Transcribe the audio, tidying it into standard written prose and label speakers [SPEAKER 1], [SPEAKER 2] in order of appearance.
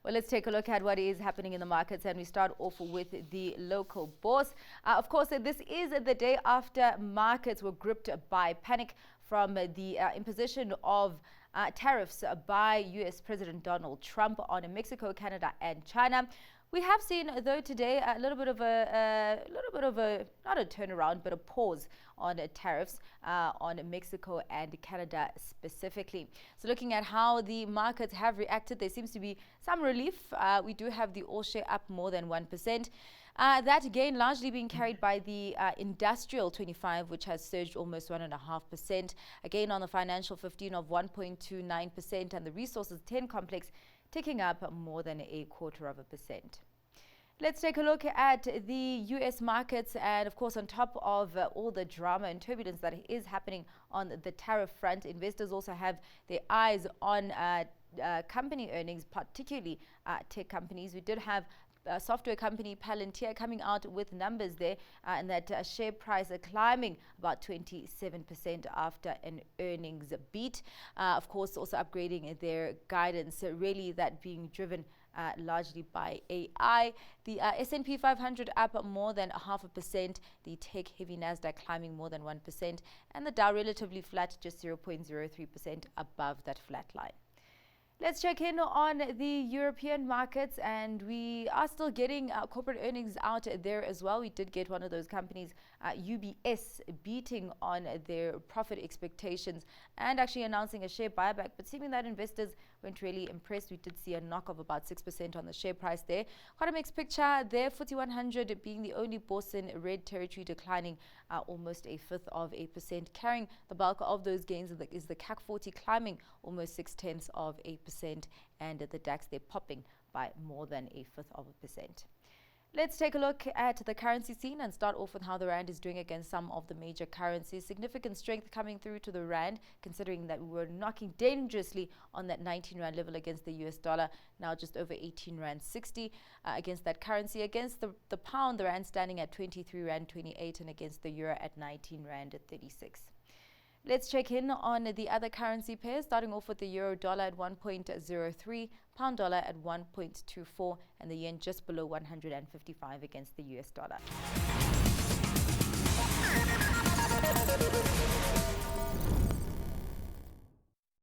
[SPEAKER 1] Well, let's take a look at what is happening in the markets, and we start off with the local bourse. Of course, this is the day after markets were gripped by panic from the imposition of tariffs by U.S. President Donald Trump on Mexico, Canada, and China. We have seen, though, today a little bit of a not a turnaround, but a pause on tariffs on Mexico and Canada specifically. So looking at how the markets have reacted, there seems to be some relief. We do have the all share up more than 1%. That gain largely being carried by the industrial 25, which has surged almost 1.5%. A gain on the financial 15 of 1.29%, and the resources 10 complex ticking up more than 0.25%. Let's take a look at the U.S. markets, and of course, on top of all the drama and turbulence that is happening on the tariff front, investors also have their eyes on company earnings, particularly tech companies. We did have software company Palantir coming out with numbers there, and that share price climbing about 27% after an earnings beat. Of course, also upgrading their guidance, really that being driven largely by AI. The S&P 500 up more than 0.5%, the tech heavy Nasdaq climbing more than 1%, and the Dow relatively flat, just 0.03% above that flat line. Let's check in on the European markets, and we are still getting corporate earnings out there as well. We did get one of those companies, UBS, beating on their profit expectations and actually announcing a share buyback, but seeming that investors weren't really impressed. We did see a knock of about 6% on the share price there. Quite a mixed picture there. FTSE 100 being the only bourse in red territory, declining almost 0.1%. Carrying the bulk of those gains is the CAC 40, climbing almost 0.6%, and the DAX, they're popping by more than 0.1%. Let's take a look at the currency scene and start off with how the rand is doing against some of the major currencies. Significant strength coming through to the rand, considering that we were knocking dangerously on that 19 rand level against the US dollar, now just over 18 rand 60 against that currency. Against the pound, the rand standing at 23 rand 28, and against the euro at 19 rand 36. Let's check in on the other currency pairs, starting off with the euro dollar at 1.03, pound dollar at 1.24, and the yen just below 155 against the US dollar.